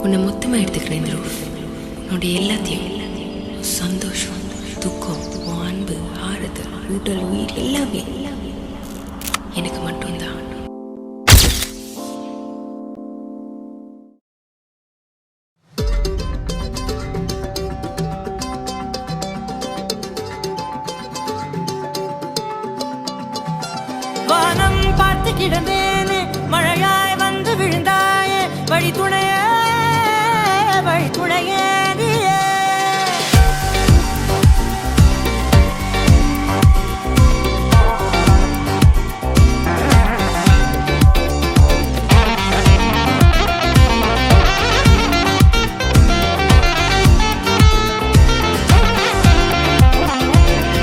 உன்னை மொத்தமாக எடுத்துக்கிறேன் ரூஃப். உன்னுடைய எல்லாத்தையும், சந்தோஷம், துக்கம், உன் அன்பு, ஆறுதல், ஊட்டல், உயிர் எல்லாமே எனக்கு மட்டும்தான். வானம் பார்த்து கிடந்தேனே, மழையாய் வந்து விழுந்தாயே, வழி துணையே வழி துணையே நீயே.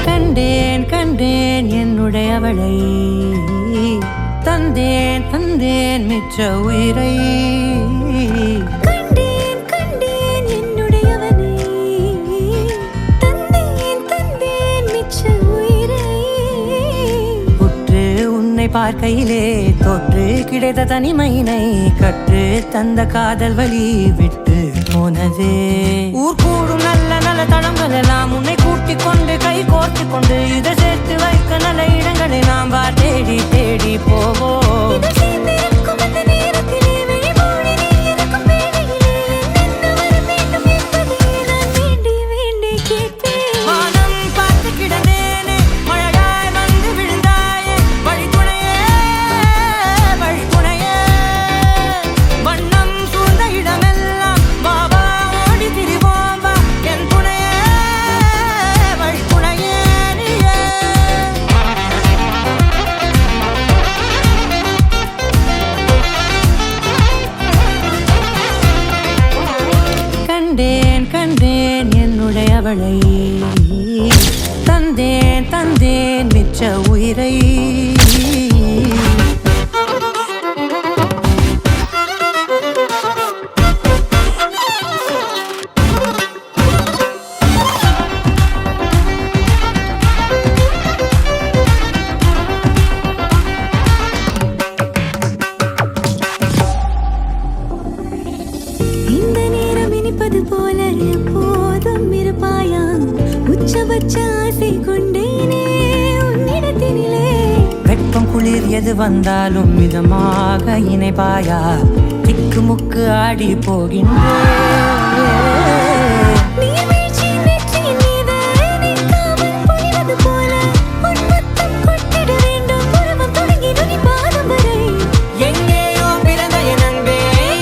கண்டேன் கண்டேன் என்னுடையவளை, தந்தேன் தந்தேன் மிச்ச உயிரை. கண்டேன் கண்டேன் என்னுடையவனை, தந்தேன் தந்தேன் மிச்ச உயிரை. உற்று உன்னை பார்க்கையிலே தொற்று கிடைத்த தனிமையினை கற்று தந்த காதல் வழி விட்டு போனதே. ஊர் கூடும் நல்ல நல்ல தளங்கள் எல்லாம் உன்னை கூட்டிக் கொண்டு கை கோர்த்து கொண்டு இதை சேர்த்து வைக்க நல்ல இடங்களை நாம் தேடி தேடி போவோம். வானம் பார்த்து கிடந்தேனே, மழையாய் வந்து விழுந்தாயே, வழி துணையே வழி துணையே. வண்ணம் சூழ்ந்த இடமெல்லாம் வா வா ஓடி திரிவோம் வா, என் துணையே வழி துணையே நீயே. கண்டேன் கண்டேன் என்னுடையவளை, தந்தேன் தந்தேன் மிச்ச உயிரை. இந்த நேரம் இனிப்பது போல எப்போதும் இருப்பாயா, உச்சபட்ச ஆசை கொண்டேனே உன்னிடத்தினிலே. வெப்பம் குளிர் எது வந்தாலும் மிதமாக இணைப்பாயா, திக்கு முக்கு ஆடி போகின்றேன். நீர்வீழ்ச்சி நெற்றியின் மீது நிற்காமல் பொழிவது போல உன் முத்தம் கொட்டிட வேண்டும், உருவம் தொடங்கி நுனி பாதம் வரை. எங்கேயோ பிறந்த என் அன்பே,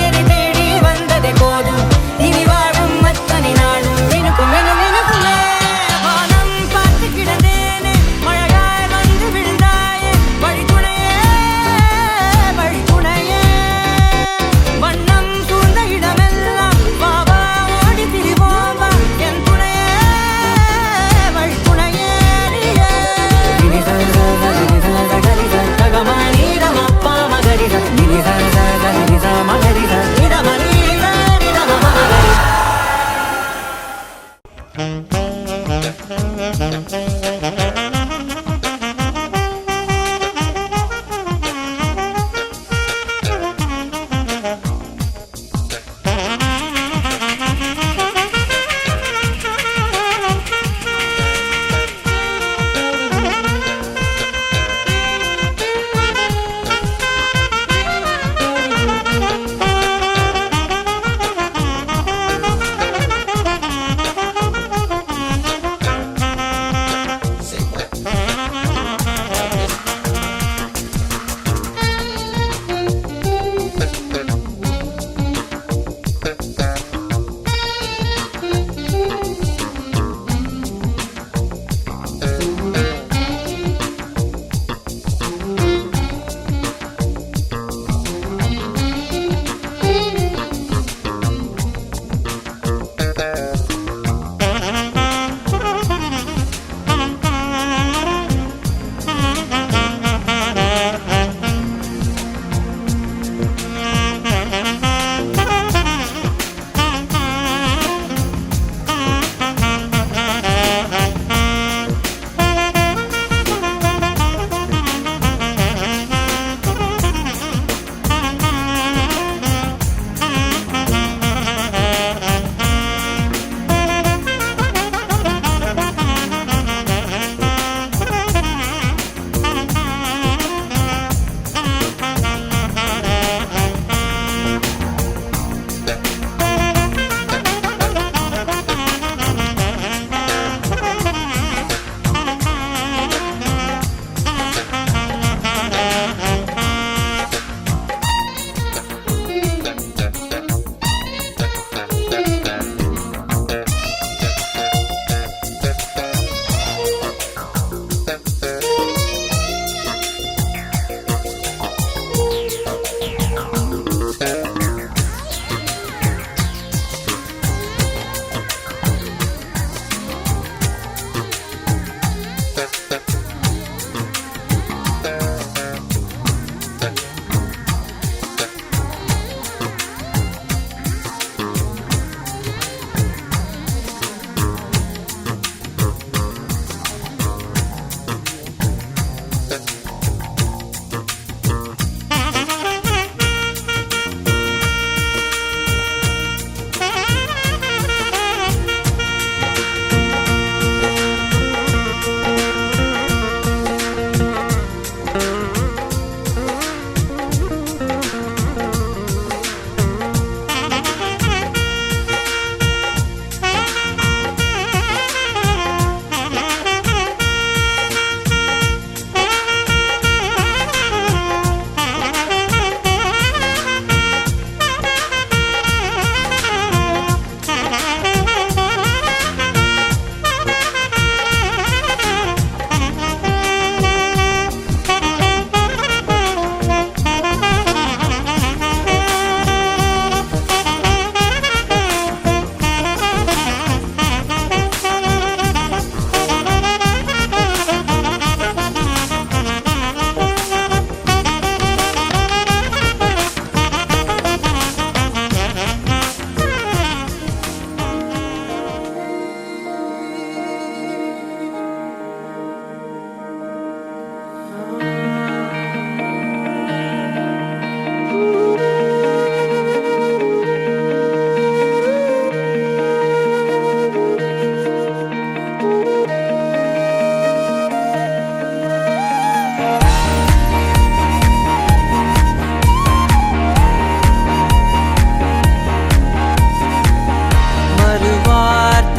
என்னை தேடி வந்ததே போதும், இனி வாழும் அத்தனை நாளும் எனக்கும் எனக்குள்ளே. வானம் பார்த்து கிடந்தேனே, மழையாய் வந்து விழுந்தாயே, வழி துணையே வழி துணையே. வண்ணம் சூழ்ந்த இடமெல்லாம் வா வா ஓடி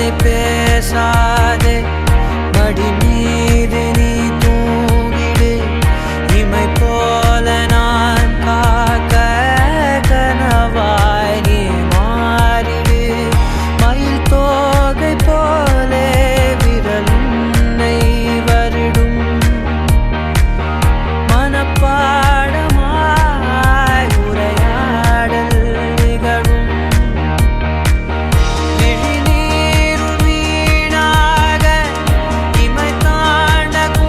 வார்த்தை பேசாதே மடி மீது நீ தூங்கிடு இமை போல நான் காக்க கனவாய் நீ மாறிடு மயில் தோகை போலே விரல் உன்னை வருடும் மனப்பாடமாய் உரையாடல் நிகழும் விழிநீர் வீணாக இமை தாண்டக்கூடாதென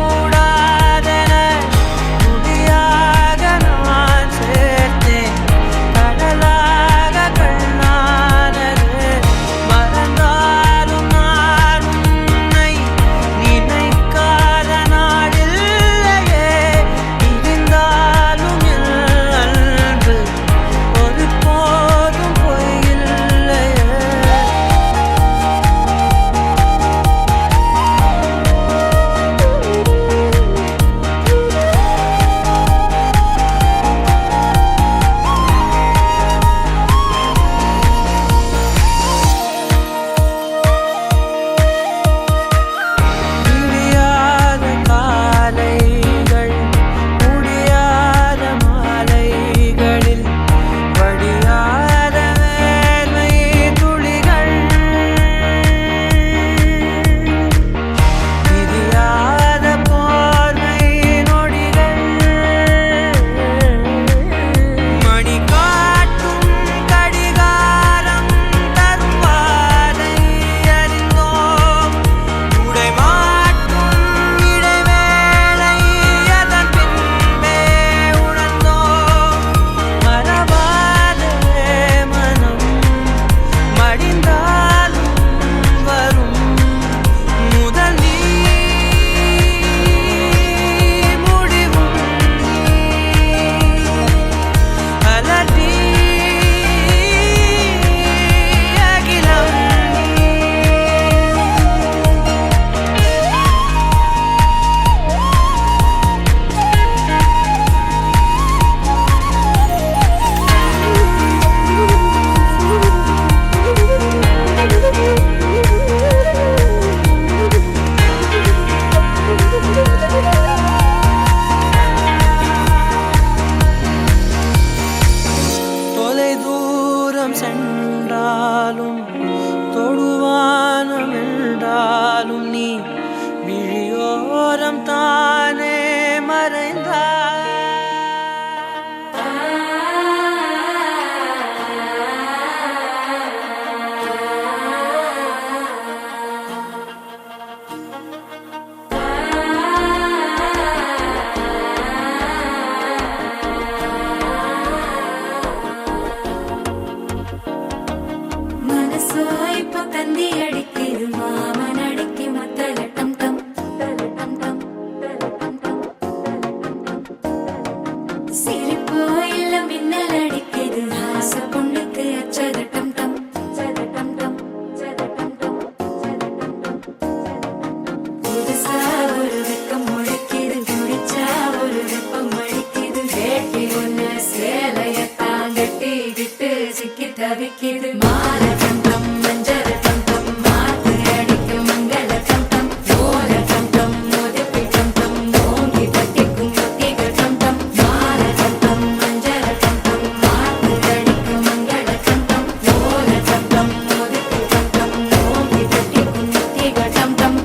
துடியாக நான் சேர்த்தேன் கடலாக கண்ணானது மறந்தாலும் நான் உன்னை நினைக்காத நாடில்லையே இருந்தாலும் என் அன்பு ஒரு போதும் பொய்யில்லையே முடியாத காலைகள் முடியாத மாலைகளில் வடியாத வேர்வை துளிகள் பிரியாத போர்வை நொடிகள் மணி காட்டும் கடிகாரம் தரும் வாதை அறிந்தோம் உடை மாட்டும் இடைவேளை அதன் பின்பே உணர்ந்தோம் மறவாதே மனம் மடிந்தாலும் வரும் முதல் நீ முடிவும் அலறி அகிலம் தொலை தூரம் சென்றாலும் தொடுவானம் என்றாலும் நீ விழியோரம் தானே மறைந்தாய் மனசோ இப்போ தந்தி அடிக்குது மாமன் அடிக்கு மத்தளட்டம் டம் தளட்டம் டம் தளட்டம் டம் சிரிப்போ இல்ல மின்னல் அடிக்குது ஆசை பொண்ணுக்கு அச்சதட்டம் டம் சதட்டம் டம் சதட்டம் டம் புதுசா ஒரு வெக்கம் முளைக்குது குடிச்சா ஒரு வெப்பம் அடிக்குது வேட்டி ஒண்ணு சேலையத்தான் கட்டிக்கிட்டு சிக்கி தவிக்குது மாலை கண்டம் மஞ்சள் கண்டம் மாத்து அடிக்கும் மங்கள கண்டம் ஓல கண்டம் மோதப்பி கண்டம் ஓங்கி பட்டிக்கும் ஒத்திகள் கண்டம் மாலை கண்டம் மஞ்சள் கண்டம் மாத்து அடிக்கும் மங்கள கண்டம் ஓல கண்டம் மோதப்பி கண்டம் ஓங்கி பட்டிக்கும் ஒத்திகள் கண்டம்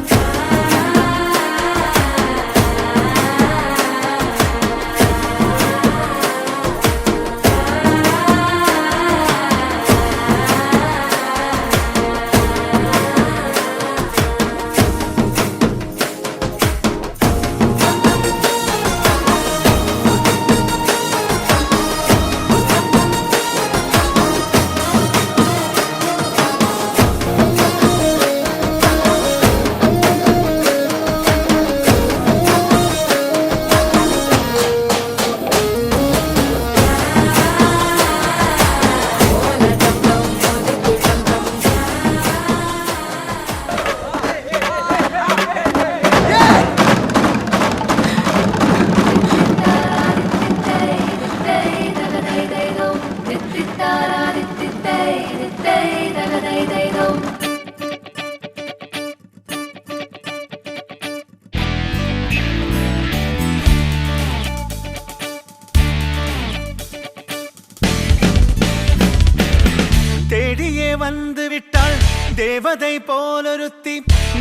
வந்து விட்டாள் தேவதை போலொருத்தி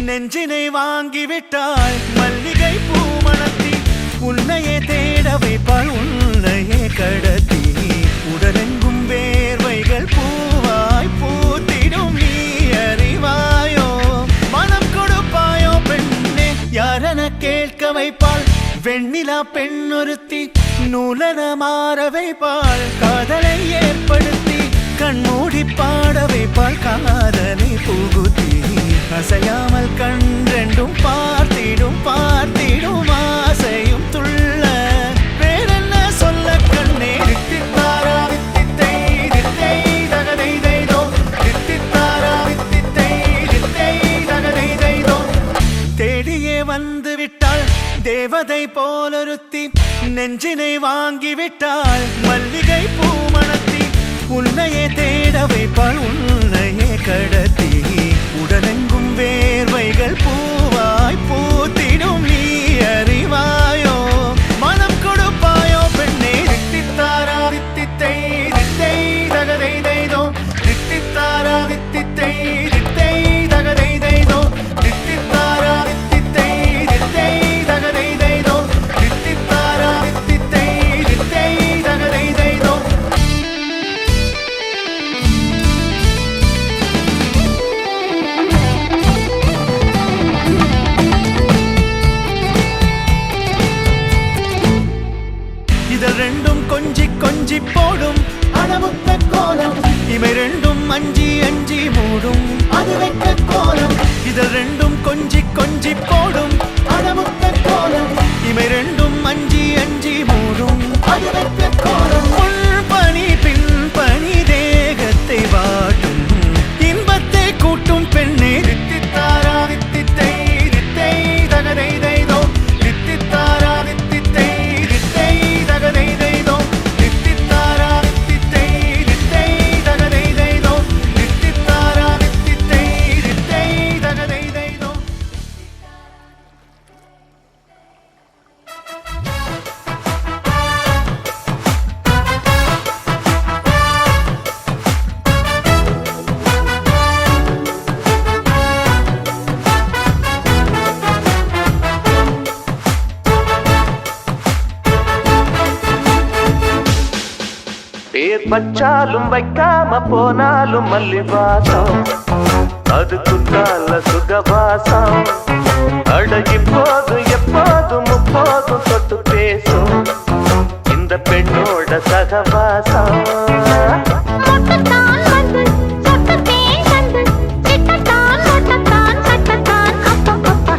நெஞ்சினை வாங்கி விட்டாள் மல்லிகை பூ மணத்தி உன்னையே தேட வைப்பாள் உன்னையே கடத்தி உடலெங்கும் வேர்வைகள் பூவாய் பூத்திடும் நீ அறிவாயோ மனம் கொடுப்பாயோ பெண்ணே யாரென கேட்க வைப்பாள் வெண்ணிலா பெண்ணொருத்தி நூலன மாற வைப்பாள் காதலை ஏற்படுத்தி கண்மூடி பாட வைப்பாள் காதலை புகுத்தி அசையாமல் கண்டெண்டும் பார்த்திடும் பார்த்திடும் ஆசையும் துள்ள வேறென்ன சொல்ல கண்ணே தித்தித்தாரா வித்தித்தை தித்தை தகதை தைதோ தித்தித்தாரா வித்தித்தை தித்தை தகதை தைதோ தேடியே வந்து விட்டாள் தேவதை போலொருத்தி நெஞ்சினை வாங்கி விட்டாள் மல்லிகை பூ மணத்தி உன்னையே தேட வைப்பாள் உன்னையே கடத்தி உடலெங்கும் வேர்வைகள் பூவாய் பூத்திடும் நீ அறிவாயோ மனம் கொடுப்பாயோ பெண்ணே தித்தித்தாரா வித்தித்தை தித்தை தகதை தைதோ தித்தித்தாரா வித்தித்தை தித்தை தகதை தைதோ தித்தித்தாரா வித்தித்தை தித்தை தகதை தைதோ தித்தித்தாரா வித்தித்தை தித்தை தகதை தைதோ இதழ் ரெண்டும் கொஞ்சி கொஞ்சி போடும் அடமுத்த கோலம் இவை ரெண்டும் அஞ்சி அஞ்சி மூடும் அது வெட்ட கோலம் இதழ் ரெண்டும் கொஞ்சி கொஞ்சி போடும் அடமுத்த கோலம் இவை ரெண்டும் அஞ்சி அஞ்சி மூடும் அது வெட்ட கோலம் முன் பனி பின் பனி தேகத்தை வாட்டும் இன்பத்தை கூட்டும் பெண்ணே தித்தித்தாரா வித்தித்தை தித்தை தகதை தைதோ தித்தித்தாரா வித்தித்தை தித்தை தகதை தைதோ தித்தித்தாரா வித்தித்தை தித்தை தகதை தைதோ தித்தித்தாரா வித்தித்தை தித்தை தகதை தைதோ பேர் பச்சாலும் வைக்காம போனாலும் மல்லி வாசம் அது குத்தால சுகவாசம் அடகி போதும் எப்போதும் முப்போதும் தொட்டு பேசும் இந்த பெண்ணோட சகவாசம்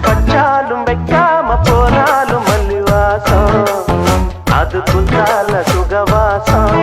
பச்சாலும் வைக்காம போனாலும் மல்லி வாசம் அது குத்தால சுகவாசம்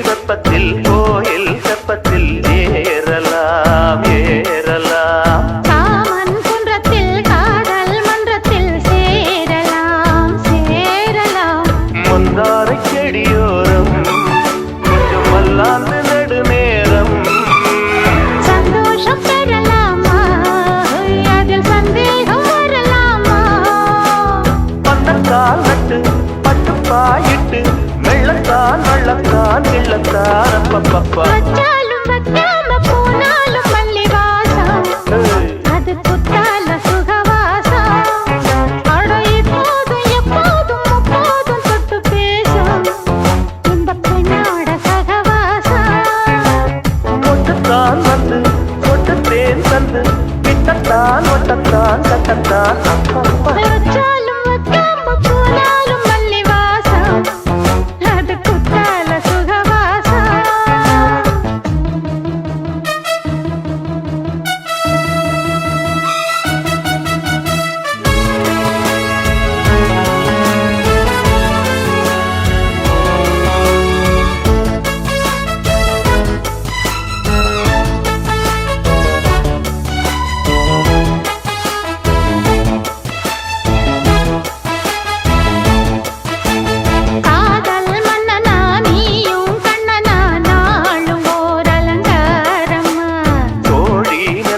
வெப்பத்தில் கோயில் வெப்பத்தில் ஏறலாம் ஏறலாம் காமன் குன்றத்தில் காதல் மன்றத்தில் சேரலாம் சேரலாம் மந்தாரை செடியோரம் கொஞ்சம் வல்லாந்து நெடுநேரம் சந்தோஷம் பெறலாமா அதில் சந்தேகம் வரலாமா பந்தக்கால் நட்டு பட்டு பாயிட்டு மெள்ளத்தான் வள்ளத்தான் கிள்ளத்தான் அப்பப்பப்பா வச்சாலும் வைக்காம போனாலும் மல்லி வாசம் அது குத்தால சுகவாசம் அட இப்போதும் எப்போதும் முப்போதும் தொட்டு பேசும் இந்த பெண்ணோட சகவாசம் ஒட்டுத்தான் வந்து ஒட்டு தேன் தந்து விட்டத்தான் ஒட்டத்தான் கட்டத்தான் அப்பப்பா வச்சாலும் வைக்காம போனாலும் மல்லி வாசம் அது குத்தால சுகவாசம்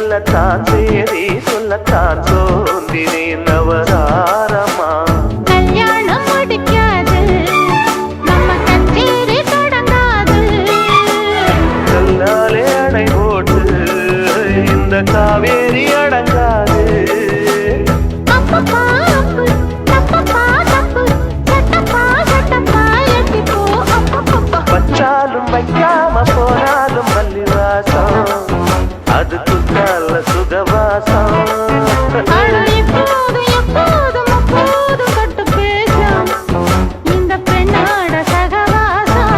சொல்லத்தான் சேரி சொல்லத்தான் தோன்றினேன் நவதாரமா கல்யாணம் முடிக்காது நம்ம கச்சேரி தொடங்காது கல்லாலே அணை போட்டு இந்த காவேரி அடங்காது அப்பப்பா அப்பு தப்பப்பா தப்பு சட்டப்பா சட்டப்பா எட்டிப்போ அப்பப்பப்பா வச்சாலும் வைக்காம போனாலும் மல்லிவாசம் அது குத்தால சுகவாசம் அட எப்போது எப்போதும் அப்போது பட்டு பேசும் இந்த பெண்ணோட சகவாசம்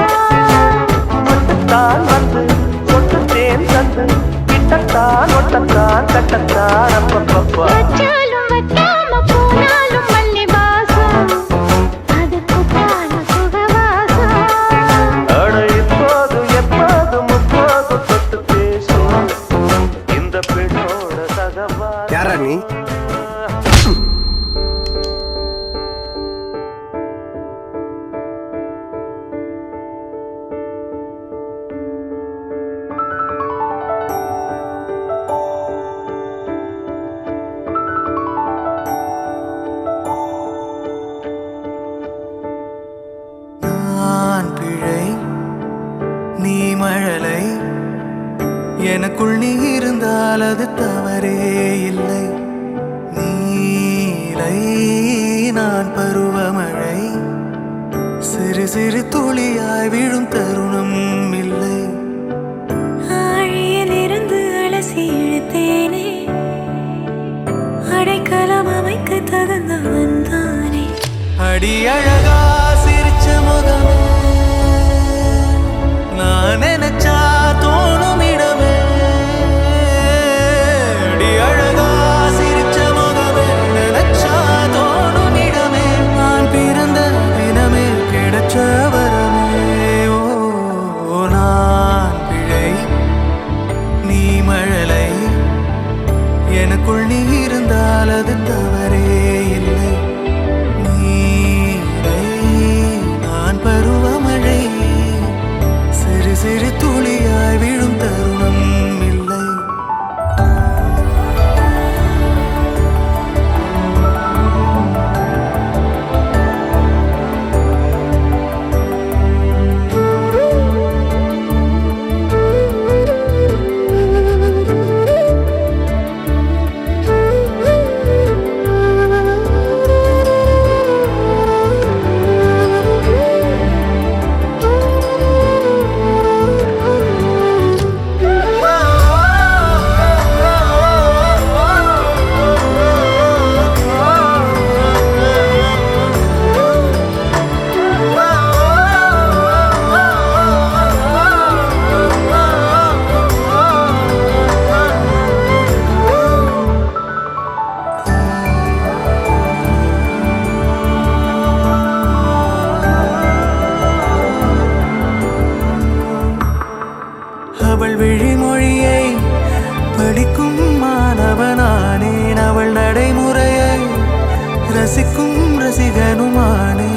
சொட்டுத்தான் வந்து சொட்டு தேன் தந்து கிட்டத்தான் ஒட்டத்தான் கட்டத்தான் அப்பப்பப்பா வச்சாலும் வைக்காம போனாலும் மல்லி வாசம் அது குத்தால சுகவாசம் அட இப்போது எப்போது முப்போது தொட்டு பேசும் இந்த பெண்ணோட சகவாசம் யாரா நீ? நான் பிழை நீ மழலை எனக்குள் நீ இருந்தால் அது தவறே இல்லை நீலை நான் பருவமழை சிறு சிறு துளியாய் விழும் தருணம் இல்லை ஆழியிலிருந்து அலசி இழுத்தேனே அடைக்கலம் அமைக்க தகுந்தவன் தானே அடி அழகா சிரிச்ச முகமே நான் நினைச்சா தோணும் இடமே அடி அழகா சிரிச்ச முகமே நினைச்சா தோணும் இடமே நான் பிறந்த தினமே கிடைச்ச வரமே ஓ நான் பிழை நீ மழலை எனக்குள் நீ இருந்தால் அது தவறே இல்லை நீரை நான் பருவமழை சிறு சிறு துளியாய் விழும் தருணம் இல்லை அவள் விழிமொழியை படிக்கும் மாணவனானேன் அவள் நடைமுறையை ரசிக்கும் ரசிகனுமானே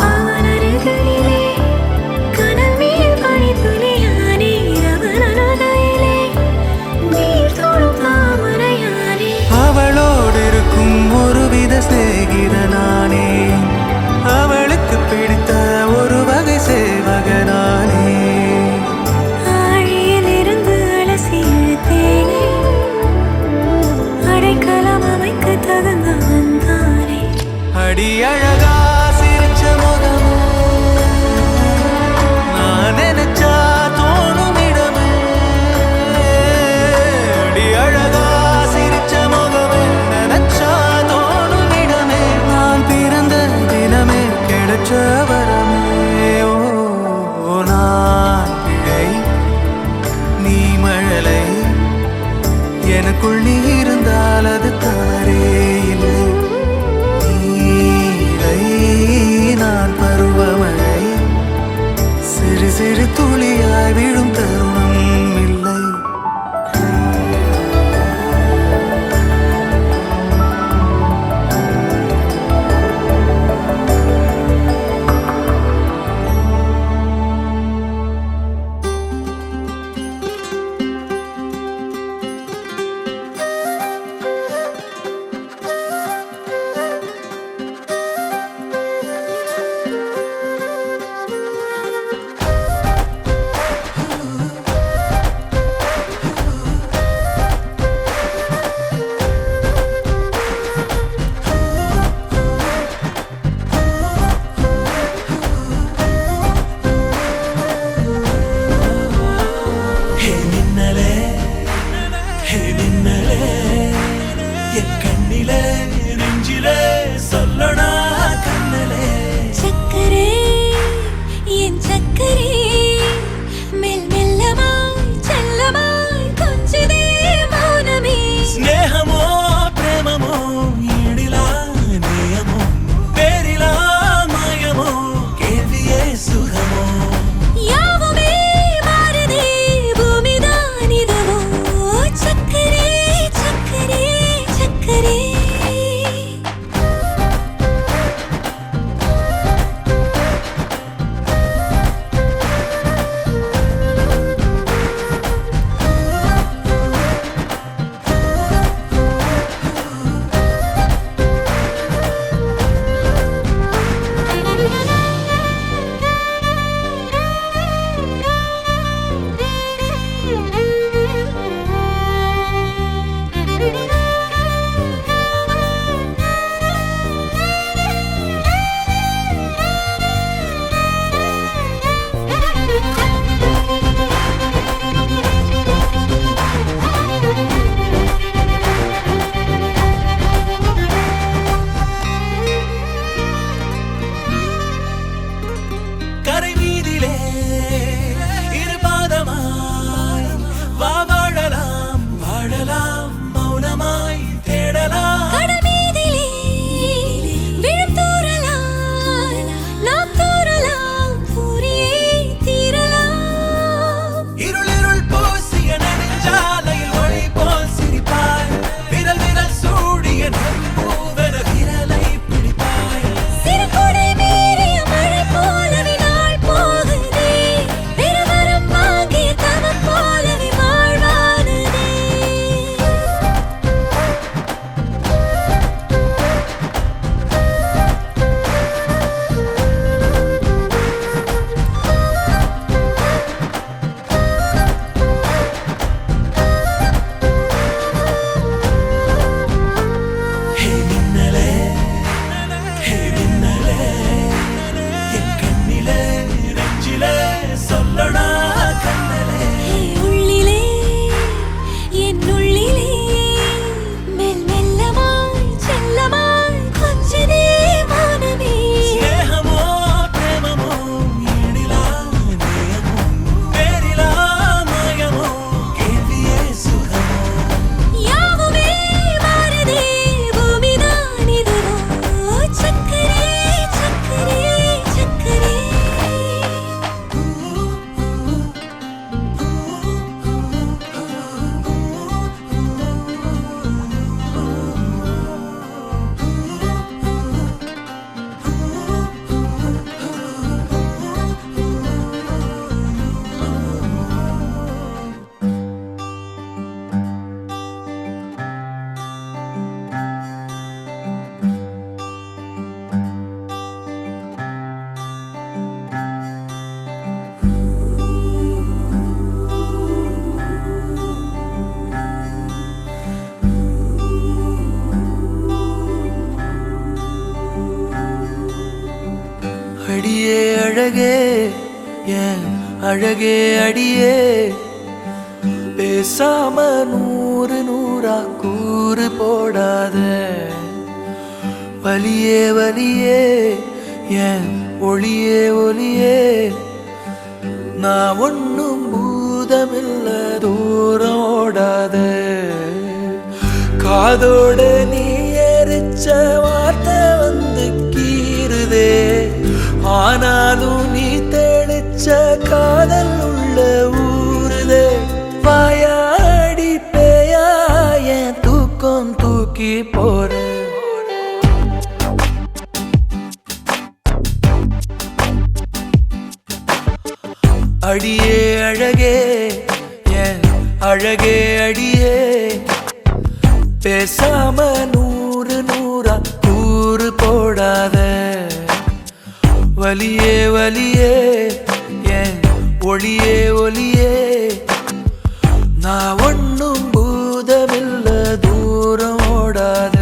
அவன் அருகிலே கனல் மேல் பனித்துளியானே அவன் அருகிலே நீர் தொடும் தாமரையானே அவளோடு இருக்கும் ஒருவித சிநேகிதனானே அவளுக்கு பிடித்த ஒரு வகை சேவகனானே ஆழியிலிருந்து அலசி இழுத்தேனே அடைக்கலம் அமைக்க தகுந்தவன் தானே அடி அழகா சிரிச்ச முகமே நான் நினைச்சா தோணும் இடமே அடி அழகா சிரிச்ச முகமே நினைச்சா தோணும் இடமே நான் பிறந்த தினமே கிடைச்ச வரமே ஓ நான் பிழை நீ மழலை எனக்குள் நீ இருந்தால் அது தவறே இல்லை நீரை நான் பருவமழை சிறு சிறு துளியாய் விழும் தருணம் இல்லை அழகே என் அழகே அடியே பேசாம நூறு நூறா கூறு போடாத வலியே வலியே என் ஒளியே ஒளியே நான் ஒன்னும் பூதமில்ல தூரம் ஓடாத காதோட நீ எரிச்ச வார்த்தை வந்து கீறுதே ஆனாலும் நீ தெளிச்ச காதல் உள்ள ஊறுதே வாயாடி பேயா என் தூக்கம் தூக்கி போற அடியே அழகே என் அழகே அடியே பேசாம நூறு நூறா கூறு போடாத வலியே வலியே என் ஒளியே ஒளியே நான் ஒன்னும் பூதமில்ல தூரம் ஓடாத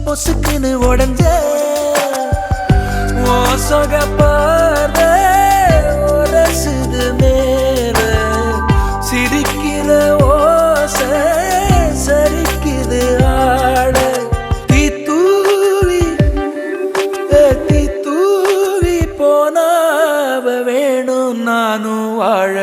பொசுக்குன்னு உடஞ்ச சொக பார்வை உரசுது மேல சிரிக்கிற ஓசை சரிக்குது ஆட தீ தூவி போனாவ வேணும் நானும் வாழ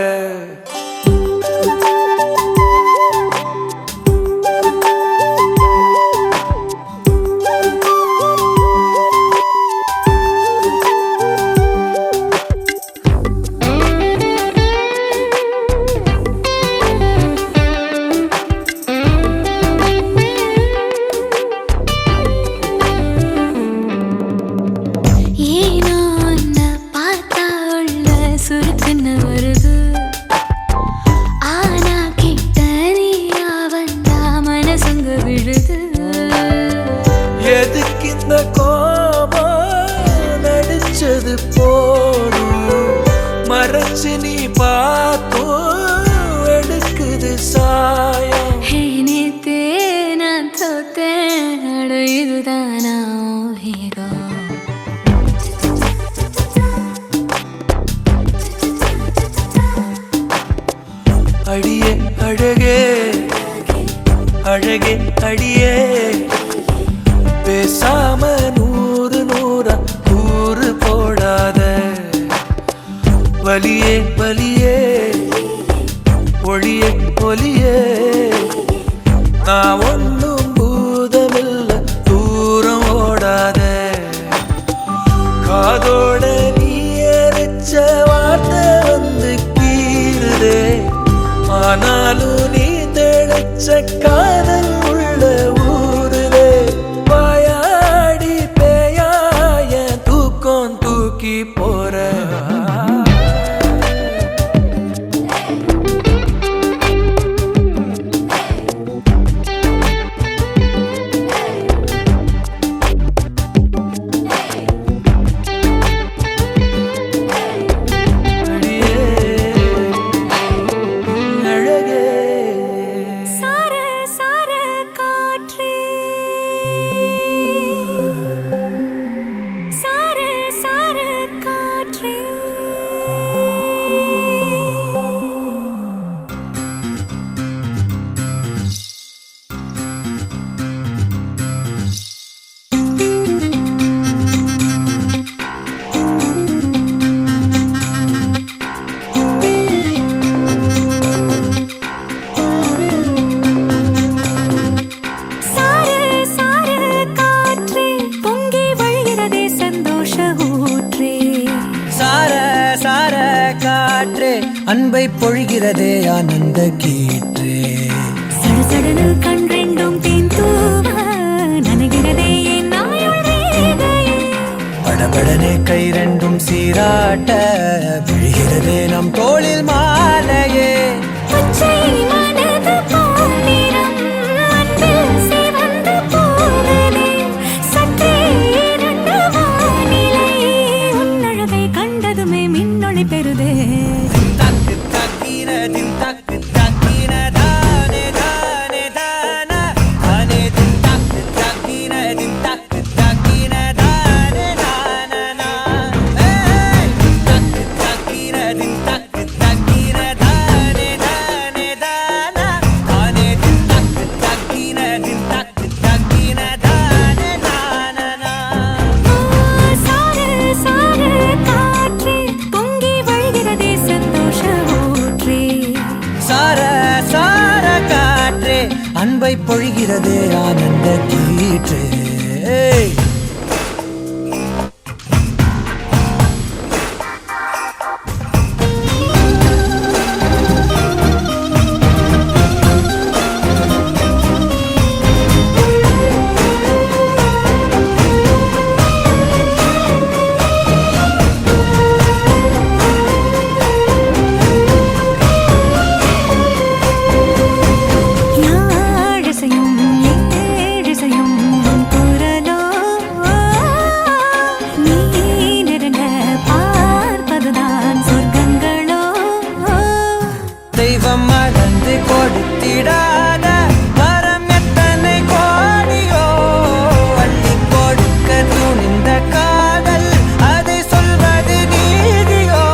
எதுக்கு இந்த கோபம் நடிச்சது போடும் மறைச்சு நீ பார்த்தும் எடுக்குது சாயம் நேத்தே நான் தோத்தேன் இதுதானா ஹீரோ அடியே அழகே அழகே அடியே பேசாம நூறு நூறா கூறு போடாத வலியே வலியே ஒளியே ஒளியே நான் ஒன்னும் பூதமில்ல தூரம் ஓடாத காதோட நீ எரிச்ச வார்த்தை வந்து கீறுதே ஆனாலும் நீ தெளிச்ச காதல் உள்ள ஊறுதே வாயாடி பேயா என் தூக்கம் தூக்கி போற சார சார அன்பை பொழிகிறதே ஆனந்த கீற்றே. சடுசடனு கண் ரெண்டும் தேன் தூவ நனைகிறதே என் நாயுள் ரேகையே. படபடனே கை ரெண்டும் சீராட்ட விழுகிறதே நம் தோளில் மாலையே. பச்சை மனது பொன்னிறம் அன்பில் சிவந்து போகுதே. சற்றே இருண்ட வானிலை உன்னழகை கண்டதுமே மின்னொளி பெறுதே. தக்கு தக்கின தின் தக்கு தக்கின தானே தானே தானா தானே தின் தக்கு தக்கின தின் தக்கு தக்கின தானே தானா ஏய் தக்கு தக்கின தின் தக்கு தக்கின தானே தானே தானா தானே தின் தக்கு தக்கின தின் தக்கு தக்கின தானே தானா. சார சார காற்றே பொங்கி வழிகிறதே சந்தோஷ ஊற்றே. சார சார காற்றே அன்பை பொழிகிறதே ஆனந்த கீற்றே. யாழிசையும் ஏழிசையும் உன் குரலோ. நீ நெருங்க பார்ப்பதுதான் சொர்க்கங்களோ. தெய்வம் மறந்து கொடுத்திடாத வரம் எத்தனை கோடியோ. அள்ளி கொடுக்க துணிந்த காதல் அதை சொல்வது நீதியோ.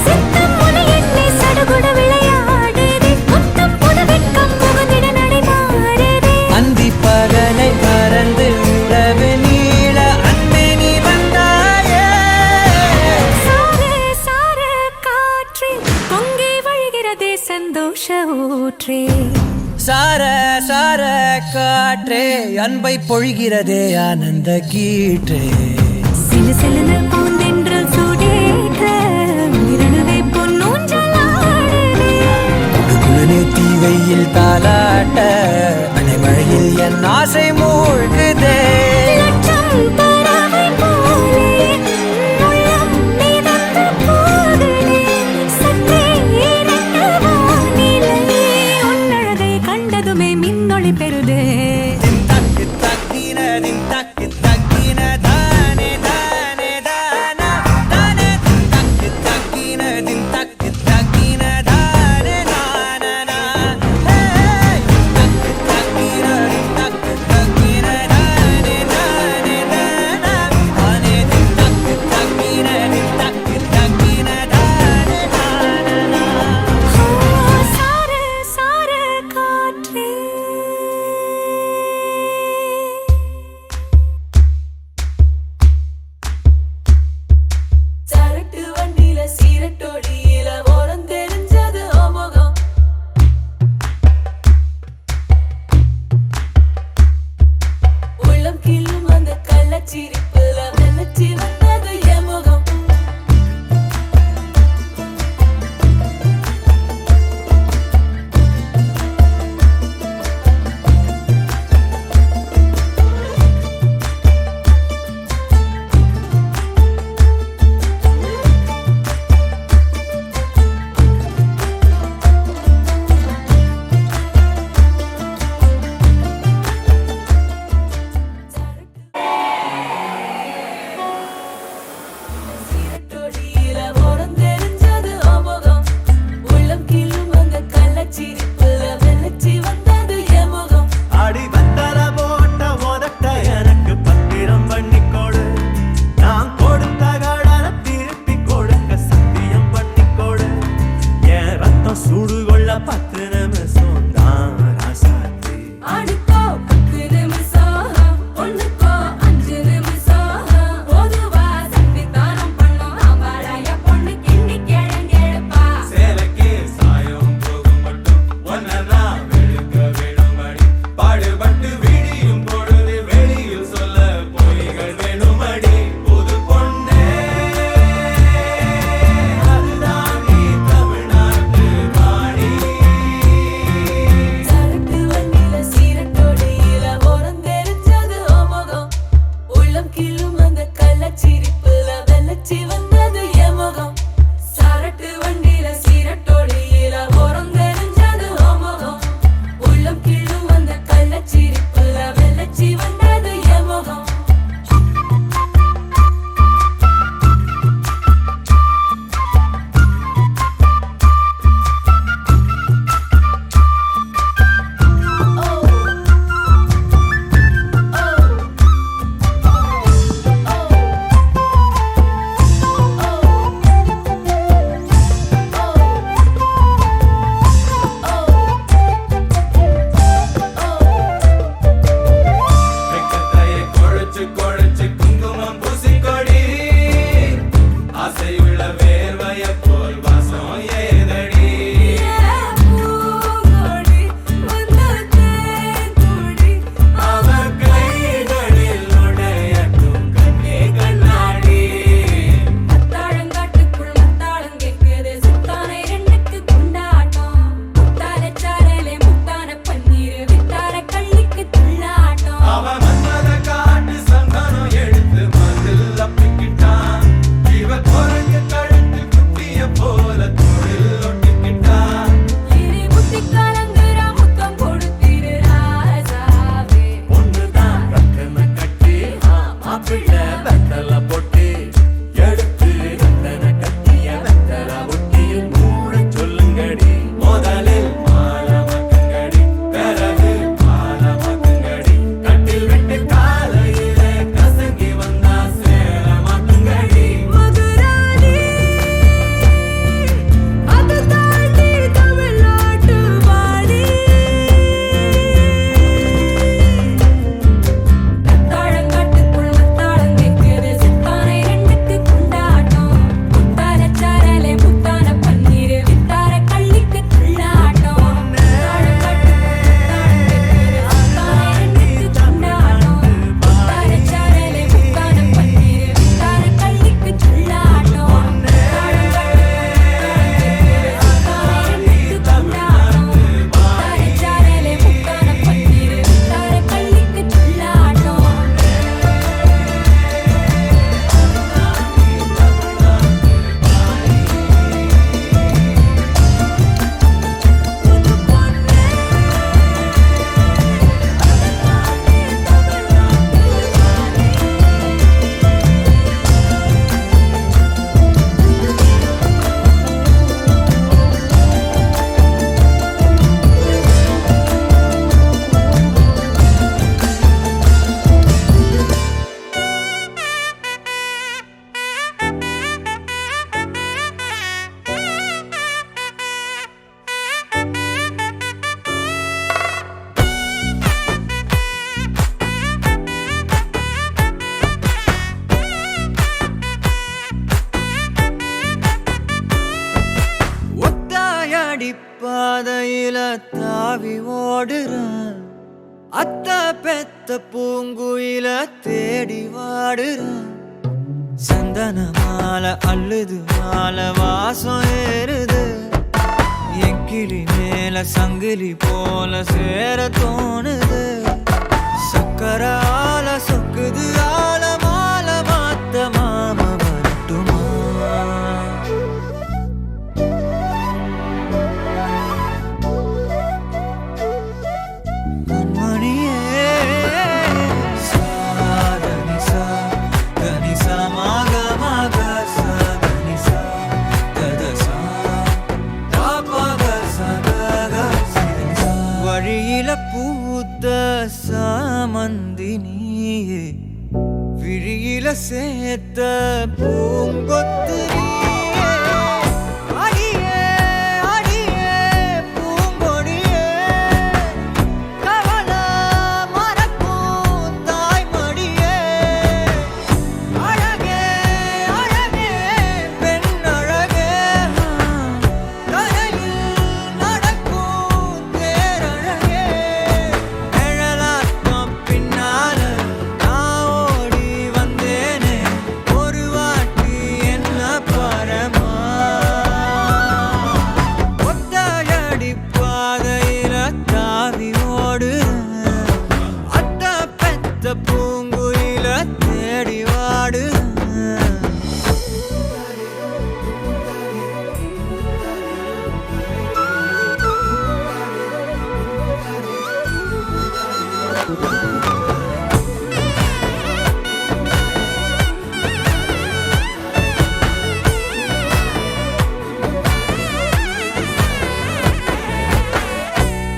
சித்தம் முனை என்னை சடுகுடு விளையாடுதே. முத்தம் புது வெட்கம் புகுந்திட நடைமாறுதே. அந்தி பகலை மறந்து உறவு நீள அன்பே நீ வந்தாயே. சார சார காற்றே பொங்கி வழிகிறதே சந்தோஷ ஊற்றே. சார சார காற்றே அன்பை பொழிகிறதே ஆனந்த கீற்றே. சிலு சிலுன்னு பூந்தென்றல் சூடேற்ற உயிரணுவை பொன்னூஞ்சலாடுதே. குளுகுளுனே தீவையில் தாலாட்ட அனைமழையில் என் ஆசை மூழ்குதே. லட்சம் பறவை போலே உள்ளம் மிதந்து போகுதே. சற்றே இருண்ட வானிலை உன்னழகை கண்டதுமே மின்னொளி பெறுதே. தக்கு தக்கின தின் தக்கு தக்கின தானே தானே தானா தானே தக்கு தக்கின தின் தக்கு தக்கின தானே தானா ஏய் தக்கு தக்கின தின் தக்கு தக்கின தானே தானே தானா தானே தின் தக்கு தக்கின தின் தக்கு தக்கின தானே தானா. சார சார காற்றே. தாவி ஓடுறேன் அத்த பெத்த பூங்குயில தேடி வாடுறேன் சந்தன மாலை அள்ளுது மாலை வாசம் ஏறுது என் கிளி மேல சங்கிலி போல சேர தோணுது சக்கர ஆல சொக்குது ஆல மால மாத்த மாம வரட்டுமா கண்மணியே சாதனி சா கனி சா மாக மாக சா கனி சா தத சா தாபக சகக சிதனி சா வழியில பூத்த சாமந்தி நீயே விழியில சேர்த்த பூங்கொத்து நீயே அடியே அடியே பூங்கொடியே கவல மறக்கும் தாய்மடியே அழகே அழகே பெண் அழகே கரையில் நடக்கும் தேரழகே நிழலாட்டம் பின்னால நான் ஓடி வந்தேனே ஒரு வாட்டி என்ன பரமா ஒத்தையடி பாதையில தாவி ஓடுறேன் அத்த பெத்த பூங்குயில தேடி வாடுறேன்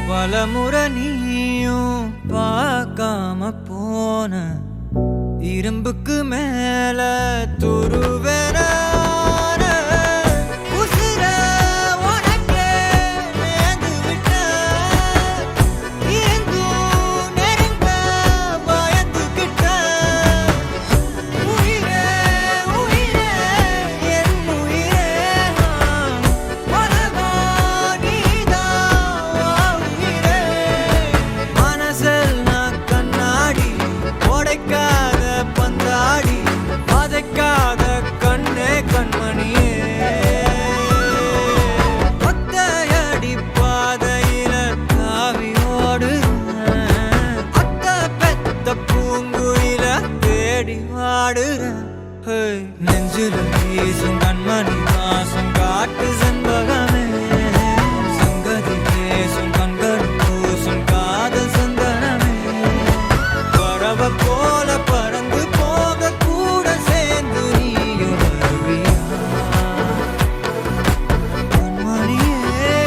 பலமுறை நீயும் பார்க்காம போன இரும்புக்கு மேல துருவேன உசிர உனக்கே மேந்து விட்ட எங்கும் நெருங்க பயந்துகிட்ட உயிரே உயிரே என் உயிரே உலகா நீதான் உயிரே மனசெல்லாம் கண்ணாடி உடைக்காத பந்தாடி வதைக்காத கண்ணே கண்மணியே ஒத்தையடி பாதையில தாவி ஓடுறேன் அத்த பெத்த பூங்குயில தேடி வாடுறேன் நெஞ்சில வீசும் கண்மணி வாசம் காட்டு செண்பகமே சங்கதி பேசும் கண்கள் பூசும் காதல் சந்தனமே பறவை போல பறந்து போக கூட சேர்ந்து நீயும் வருவியா கண்மணியே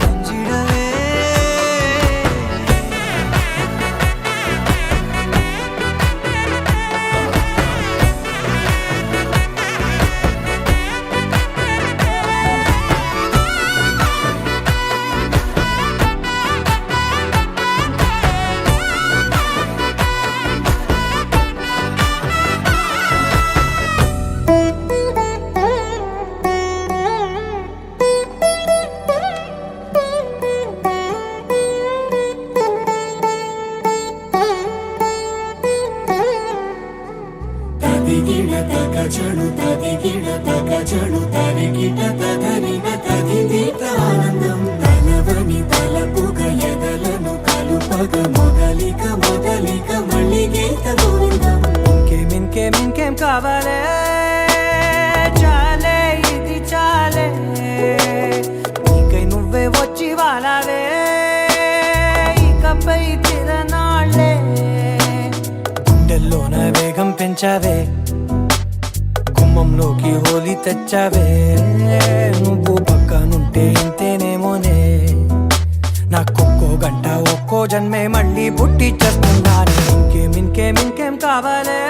கொஞ்சிடவே ತದಿಗಿಡ ತಗಚಣು ತದಿಗಿಡ ತಗಚಣು ತರಿಗಿಡ ತದರಿನ ತದಿದೀತ ಆನಂದಂ ತಲವನಿ ತಲಪುಗ ಎದಲನು ಕಲುಪಗ ಮೊದಲಿಕ ಮೊದಲಿಕ ಮಳ್ಳಿಗೇತ ಗೋವಿಂದಂ ఇంకేం కావాలే చాలే ఇది చాలే నీకై నువ్వే వచ్చి వాలావే ఇకపై తిరనాళ్ళే గుండెల్లోన వేగం పెంచావే గుమ్మంలోకి హోలీ తెచ్చావే నువ్వు పక్కనుంటే ఇంతేనేమోనే నాకొక్కో గంట ఒక్కో జన్మే మళ్ళీ పుట్టి చేస్తున్నాను ఇంకేం కావాలే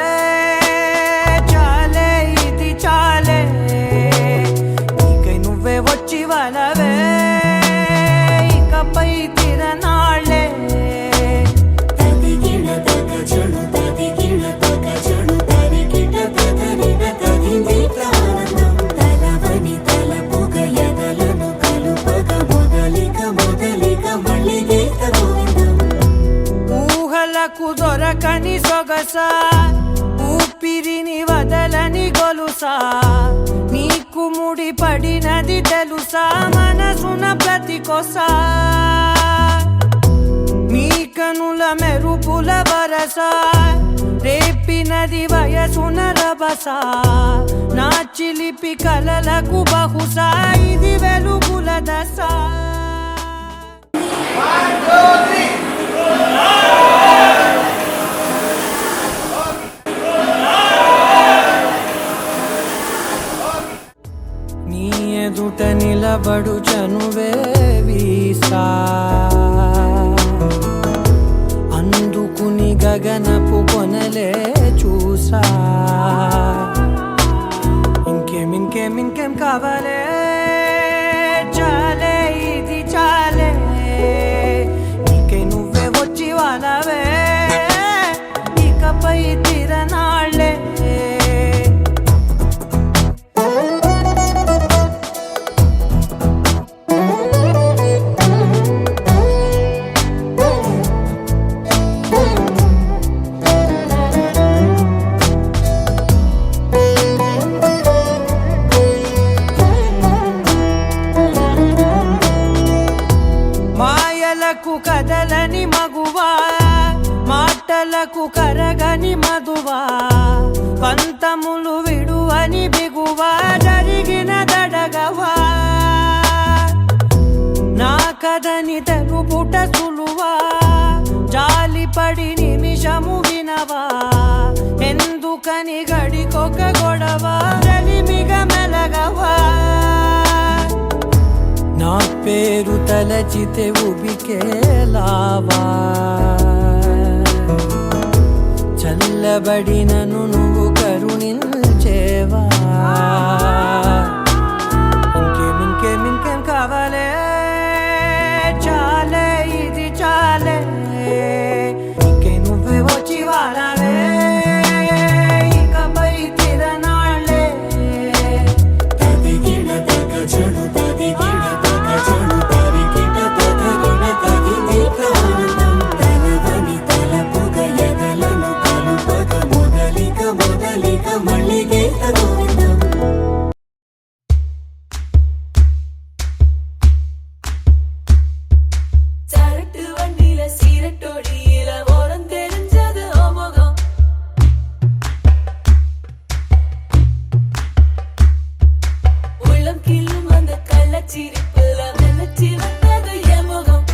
చాలే ఇది చాలే నీకై నువ్వే వచ్చి వాలవే ఇకపై తిరనాళ్ళే ತದಿಗಿಡ ತಗಚಣು ತದಿಗಿಡ ತಗಚಣು ತರಿಗಿಡ ತದರಿನ ತದಿದೀತ ಆನಂದಂ ತಲವನಿ ತಲಪುಗ ಎದಲನು సొగసా ఊపిరిని వదలని గొలుసా నీకు ముడి పడినది తెలుసా మనసున ప్రతి కొసా నీ కనుల మెరుపుల వరస రేపినది వయసున రభస నా చిలిపి కలలకు బహుశా ఇది వెలుగుల దశ నీ ఎదుట నిలబడు చనువే వీసా అందుకుని గగనపు కొనలే చూసా ఇంకేం కావాలే చాలే ఇది చాలే నీకే నువ్వే వచ్చి వాళ్ళవే ఇకపై తిరనాళ్ళే మాయలకు కదలని మగువా మాటలకు కరగని మధువా పంతములు విడువని బిగువా జరిగిన దడగవా నా కథని తెలుపుట సులువా జాలిపడి నిమిషము వినవా ఎందుకని గడికొక గొడవ రలిమిగ మెలగవా నా పేరు తలచితే ఉబికేలావా చల్లబడినను నువ్వు కరుణించేవా ఇంకేం కావాలే చాలే ఇది చాలే ఇంకే నువ్వే వచ్చి వాడాలే ఇకపై తిరనాళ్ళే తదిగిన తగ జడు తదిగిన తగ జడు తరిగిట తగరిన తగిదీత ఆనందం తలవని తలపుగ ఎదలను కలుపగ మొదలిక మళ్ళీగేత గోవిందం சரட்டு வண்டியில சீரட்டோடியில ஓரம் தெரிஞ்சது ஓமுகம் உள்ளம் கிள்ளும் அந்த கள்ளச்சிரிப்புல நினைச்சி வந்தது என் முகம்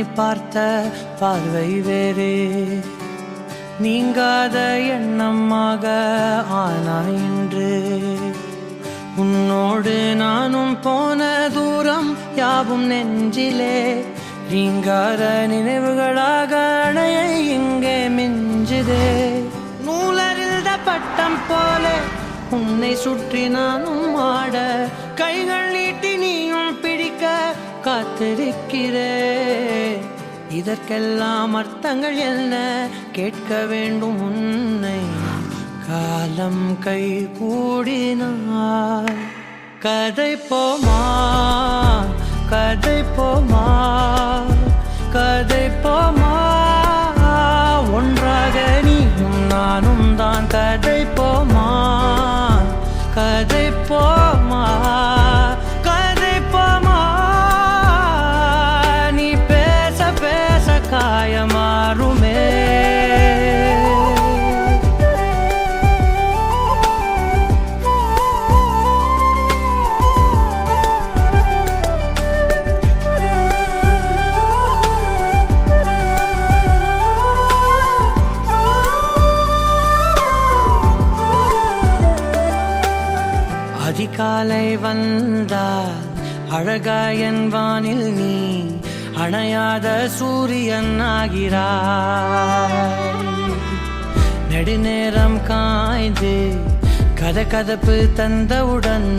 உன்னை பார்த்த பார்வை வேறே நீங்காத எண்ணமாக ஆனாய் இன்று உன்னோடு நானும் போன தூரம் யாவும் நெஞ்சிலே ரீங்கார நினைவுகளாக அணைய இங்கே மிஞ்சுதே நூலறிந்த பட்டம் போல உன்னை சுற்றி நானும் ஆட கைகள் நீட்டி நீயும் பிடிக்க காத்திருக்கிறே இதற்கெல்லாம் அர்த்தங்கள் என்ன கேட்க வேண்டும் உன்னை காலம் கை கூடினார் கதை போமா கதை போமா கதை போமா ஒன்றாக நீயும் நானும் தான் கதை போமா கதை போமா கதை போமா நீ பேச பேச காயமாறுமே அதிகாலை வந்தால் அழகாயன் வானில் நீ அணையாத சூரியன் ஆகிறாய் நெடுநேரம் காய்ந்து கதகதப்பு தந்தவுடன்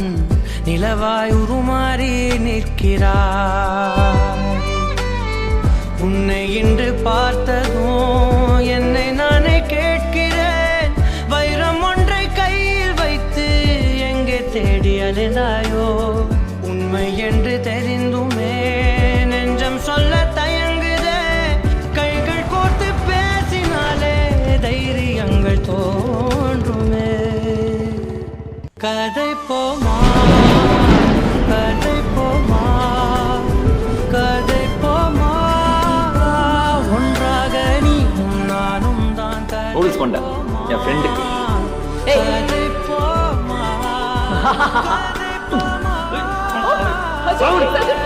நிலவாய் உருமாறி நிற்கிறாய் உன்னை இன்று பார்த்ததும் என்னை நானே கேட்கிறேன் வைரம் ஒன்றை கையில் வைத்து எங்கே தேடி அலைந்தாயோ உண்மை என்று தெரிந்துமே நெஞ்சம் சொல்ல தயங்குதே கைகள் கோர்த்து பேசினாலே தைரியங்கள் தோன்றுமே கதை போமா கதை போமா கதை போமா ஒன்றாக நீயும் நானும் தான் நூடுல்ஸ் கொண்ட என் ஃப்ரெண்டுக்கு கதை போமா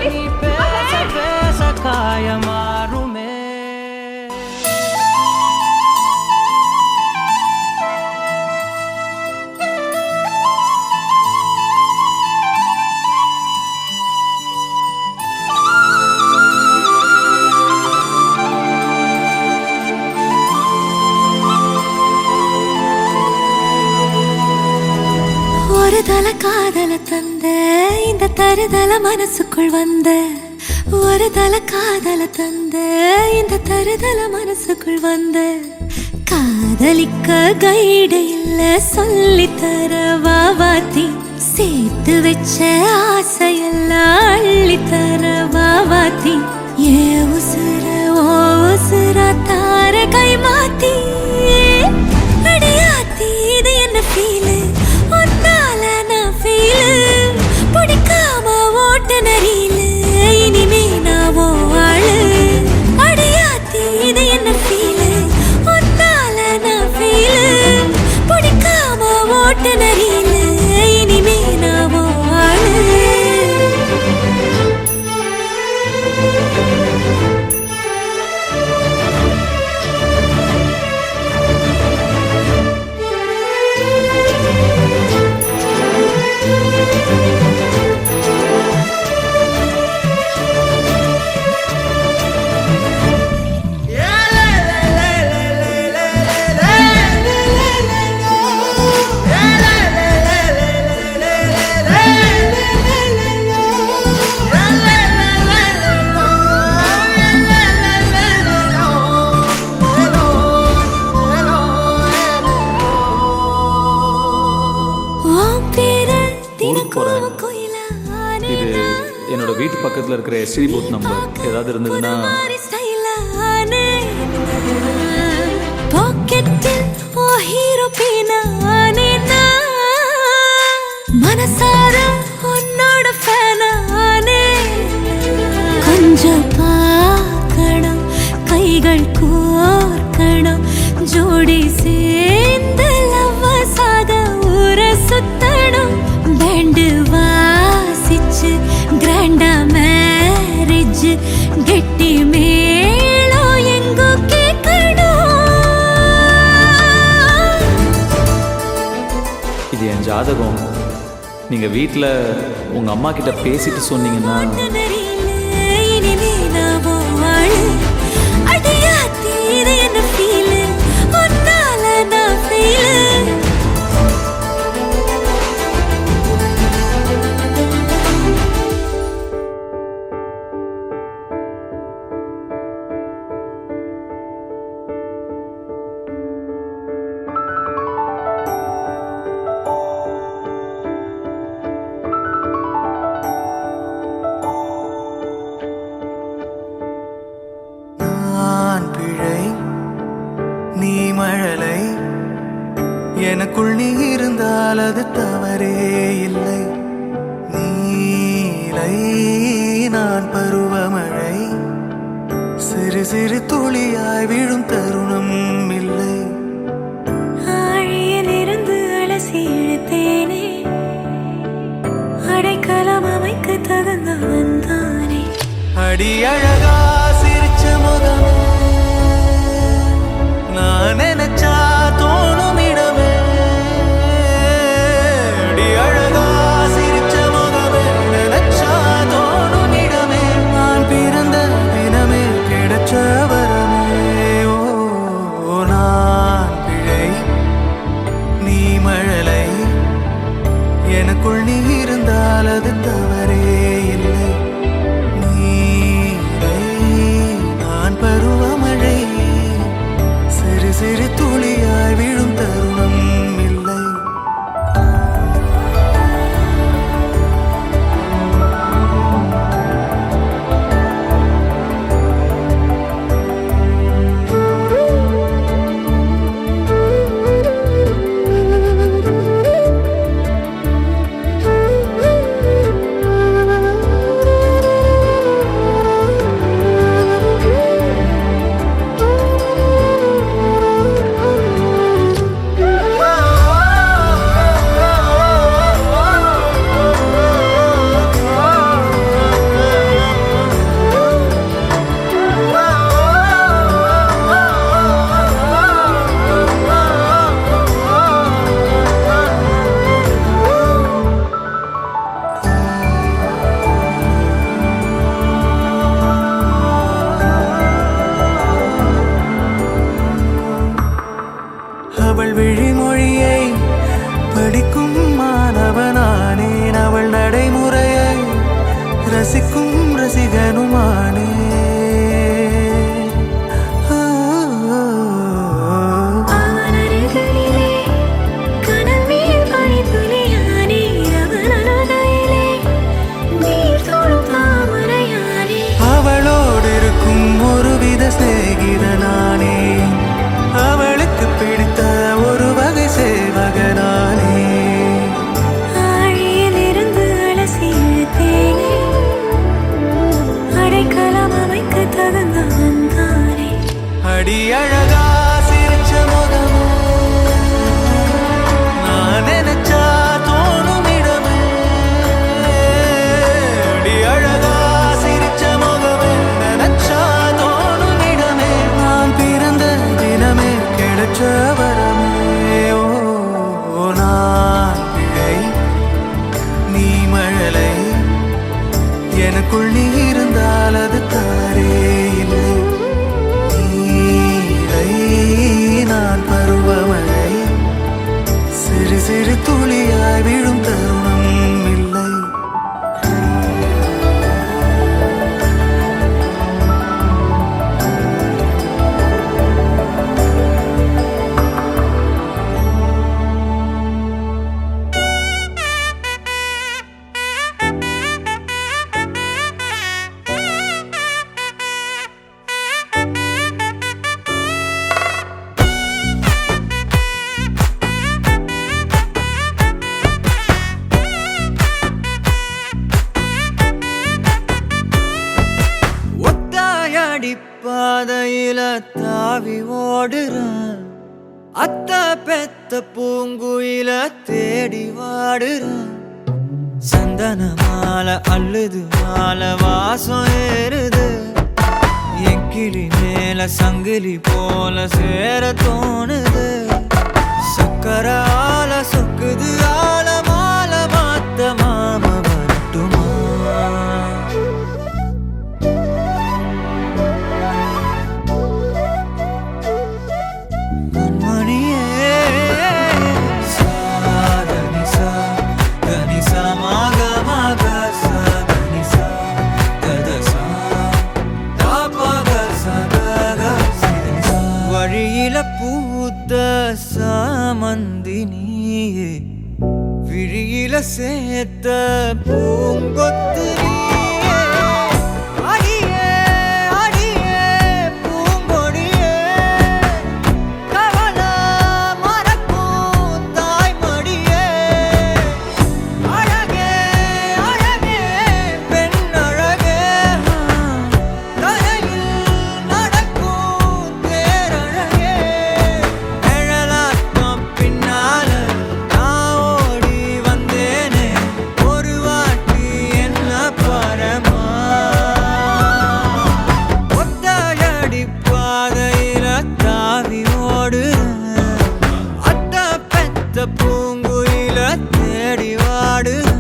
நீ பேச பேச காயமாறுமே ஒரு தல காதல தந்த இந்த தருதல மனசுக்குள் வந்த ஒரு தல காதல தந்த இந்த தருதல மனசுக்குள் வந்த காதலிக்க கைடு இல்ல சொல்லி தர வாவாத்தி சேர்த்து வச்ச ஆசையெல்லாம் அள்ளி தர வாவாத்தி ஏ உசுர ஓ உசுர தார கை மாத்தி அடியாத்தி இது என்ன ஃபீலு ஒன்னால நான் ஃபீலு பிடிக்காம ஓட்ட நரியில இனிமே நான் ஓ ஆளு அடியாத்தி இது என்ன ஃபீலு ஒன்னால நான் ஃபீலு பிடிக்காம ஓட்ட நரியில இனிமே நான் ஓ ஆளு இது என்னோட வீட்டு பக்கத்தில் இருக்கிற எஸ்டி பூத் நம்பர் ஏதாவது இருந்ததுன்னா மனசார உன்னோட ஃபேனானே கொஞ்சம் பார்க்கணும் கைகள் கோர்க்கணும் ஜோடி சேர்ந்து லவ்வசாக ஊர சுத்தணும் பேண்டு வாசிச்சு கிராண்டா மேரேஜ் கெட்டி மே ஜாதகம் நீங்கள் வீட்டில் உங்கள் அம்மா கிட்ட பேசிட்டு சொன்னீங்கன்னா நீ மழலை எனக்குள் நீ இருந்தால் அது தவறே இல்லை. நீலை நான் பருவமழை சிறு சிறு துளியாய் விழும் தருணம் இல்லை. ஆழியிலிருந்து அலசி இழுத்தேனே அடைக்கலம் அமைக்க தகுந்தவன் தானே. அடி அழகா சிரிச்ச முகமே நான் நினைச்சா தோணும் இடமே. அடி அழகா சிரிச்ச முகமே நினைச்சா தோணும் இடமே. நான் பிறந்த தினமே கிடைச்ச வரமே. ஓ நான் பிழை நீ மழலை எனக்குள் நீ இருந்தால் அது தவறே இல்லை. நான் பருவமழை சிறு சிறு துளியாய் விழும் தருணம் இல்லை. அவள் விழிமொழியை படிக்கும் மாணவனானேன். அவள் நடைமுறையை ரசிக்கும் ரசிகனுமானே. அவளோடு இருக்கும் ஒருவித சிநேகிதனானே. அவளுக்கு பிடித்த ஒரு வகை சேவகனானே. ஆழியிலிருந்து அலசி இழுத்தேனே அடைக்கலம் அமைக்க தகுந்தவன் தானே. அடி அழகா சிரிச்ச முகமே நான் நினைச்சா தோணும் இடமே. அடி அழகா சிரிச்ச முகமே நினைச்சா தோணும் இடமே. நான் பிறந்த தினமே கிடைச்ச வரமே. ஓ நான் பிழை நீ மழலை எனக்குள் நீ இருந்தால் அது தவறே இல்லை. நீலை நான் பருவமழை சிறு சிறு துளியாய் விழும் தருணம் இல்லை. பாதையில தாவி ஓடுறான். அத்த பெத்த பூங்குயில தேடி வாடுறான். சந்தன மாலை அள்ளுது மாலை வாசம் ஏறுது. என் கிளி மேல சங்கிலி போல சேர தோணுது. சக்கர ஆல சொக்குது ஆல விழியில பூத்த சாமந்தி நீயே, விழியில சேர்த்த பூங்கொத்து நீயே. அடியே அடியே பூங்கொடியே, கவலை மறக்கும் தாய்மடியே. அழகே அழகே பெண் அழகே, கரையில் நடக்கும் தேரழகே. நிழலாட்டம் பின்னால நான் ஓடி வந்தேனே, ஒரு வாட்டி என்ன பரமா. ஒத்தையடி பாதையில தாவி ஓடுறேன், அத்த பெத்த பூங்குயில தேடி வாடுறேன்.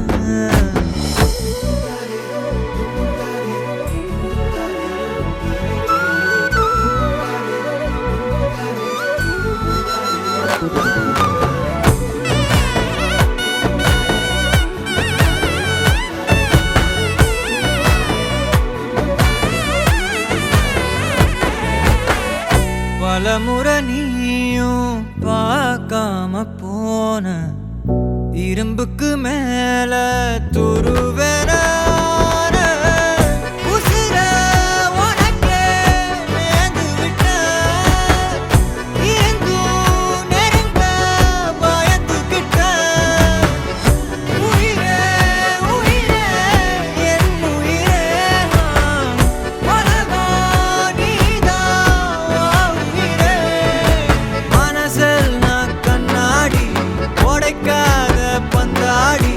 பலமுறை நீயும் பார்க்காம போன, இரும்புக்கு மேல துருவென உசிர உனக்கே நேர்ந்து விட்ட, எங்கும் நெருங்க பயந்துகிட்ட. உயிரே உயிரே என் உயிரே, உலகம் நீதான் உயிரே. மனசில் நான் கண்ணாடி, உடைக்காத பந்தாடி,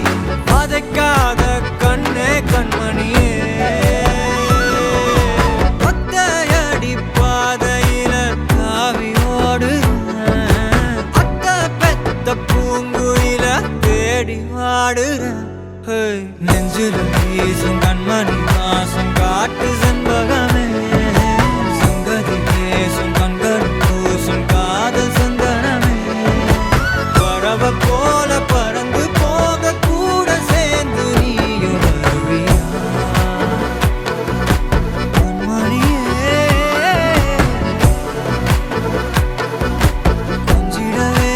வதைக்காத கண்ணே கண்மணியே. ஒத்தையடி பாதையில தாவி ஓடுறேன், அத்த பெத்த பூங்குயில தேடி வாடுறேன். நெஞ்சில வீசும் கண்மணி வாசம் காட்டு செண்பகமே, சங்கதி பேசும் கண்கள் பூசும் காதல் சந்தனமே. பறவை போல பறந்து போக கூட சேர்ந்து நீயும் வருவியா கண்மணியே. கொஞ்சிடவே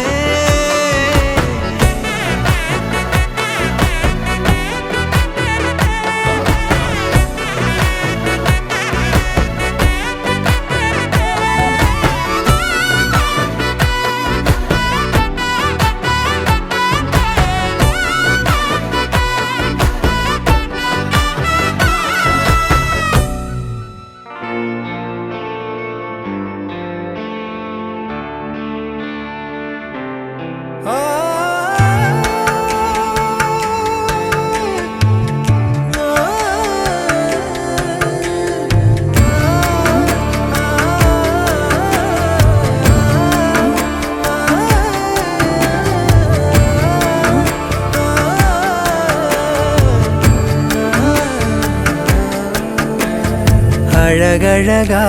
அழகழகா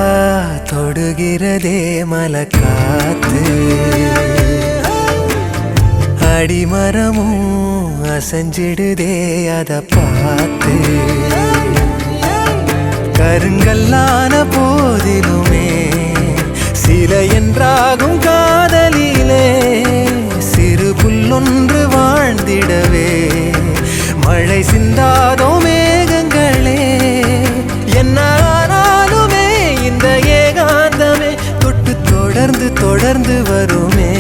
தொடுகிறதே மலக்காத்து, அடிமரமும் அசைஞ்சிடுதே அத பார்த்து. கருங்கல்லான போதிலுமே சில என்றாகும் காதலிலே, சிறு புல்லொன்று வாழ்ந்திடவே மழை சிந்தாதோ மேகங்களே. என்ன ஆனாலுமே இந்த ஏகாந்தமே தொட்டு தொடர்ந்து தொடர்ந்து வருமே.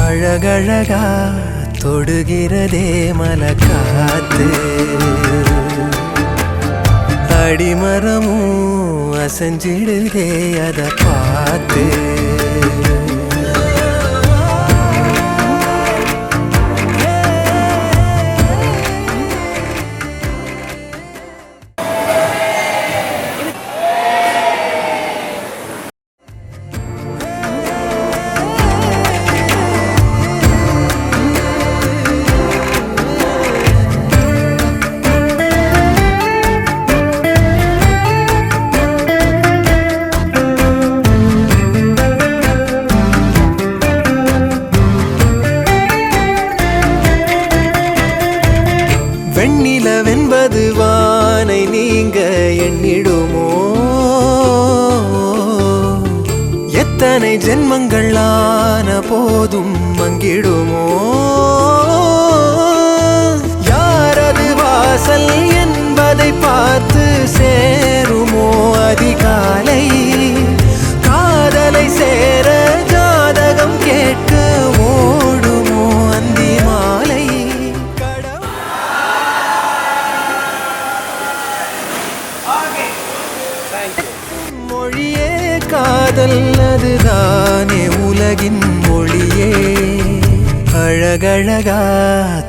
அழகழகா தொடுகிறதே மலக்காத்து, அடிமரமும் அசைஞ்சிடுதே அத பார்த்து. எத்தனை ஜென்மங்கள் ஆன போதும் மங்கிடுமோ யாரது வாசல் என்பதை பார்த்து சேருமோ அதிகாலை காதலை சேர ஜாதகம் கேட்க ஓடுமோ அந்தி மாலை மொழியே காதல் அதுதானே உலகின் மொழியே அழகழகா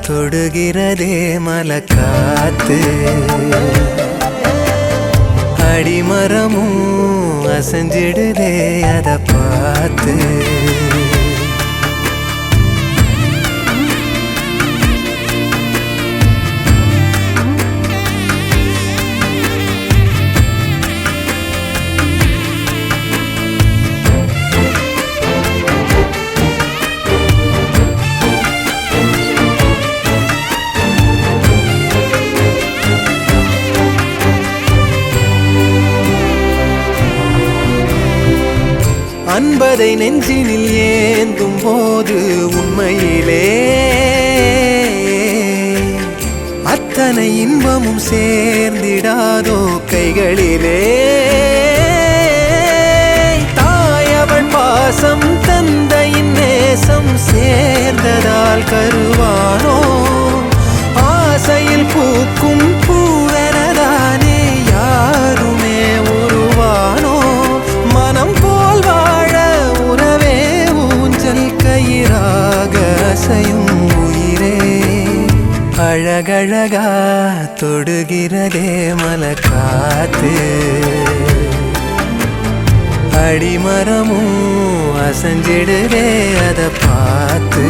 தொடுகிறதே மலக்காத்து அடிமரமும் அசைஞ்சிடுதே அதை பார்த்து அன்பதை நெஞ்சினில் ஏந்தும் போது உண்மையிலே அத்தனை இன்பமும் சேர்ந்திடாதோ கைகளிலே தாயவள் பாசம் தந்தையின் நேசம் சேர்ந்ததால் கருவானோ ஆசையில் பூக்கும் பூவெனதானே யாருமே உருவானோ மனம் போல் வாழ உறவே ஊஞ்சல் கயிறாக அசையும் உயிரே அழகழகா தொடுகிறதே மலக்காத்து அடிமரமும் அசைஞ்சிடுதே அதை பார்த்து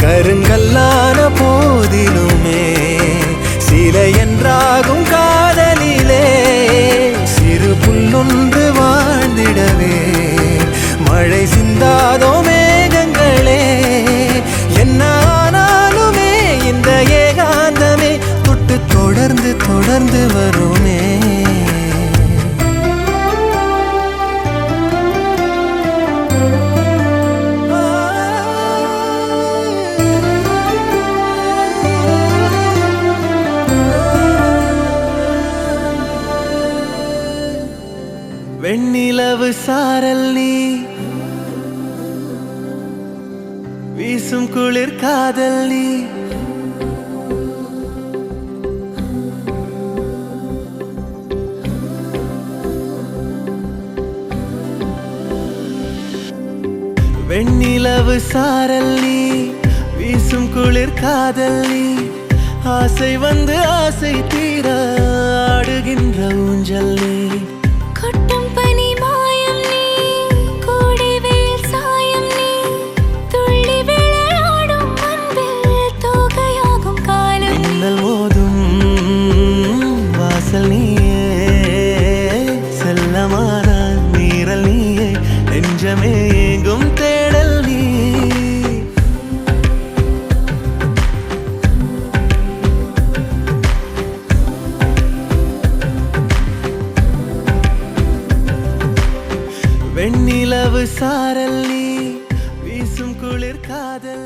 கருங்கல்லான போதிலுமே சிலை என்றாகும் காதலிலே சிறு புல்லொன்று வாழ்ந்திடவே மழை சிந்தாதோ மேகங்களே என்ன ஆனாலுமே இந்த ஏகாந்தமே தொட்டு தொடர்ந்து தொடர்ந்து வருமே வெண்ணிலவு சாரல் நீ வீசும் குளிர் காதல் நீ வெண்ணிலவு சாரல் நீ வீசும் குளிர் காதல் நீ ஆசை வந்து ஆசை தீர ஆடுகின்ற ஊஞ்சல் நீ கொட்டும் பனி மாயம் நீ கோடை வெயில் சாயம் நீ துள்ளி விளையாடும் அன்பில் தோகையாகும் காலம் மின்னல் மோதும் வாசல் நீயே செல்லமான நீரல் நீயே நெஞ்சமே எங்கும் தேடல் நீ வெண்ணிலவு சாரல் நீ வீசும் குளிர் காதல்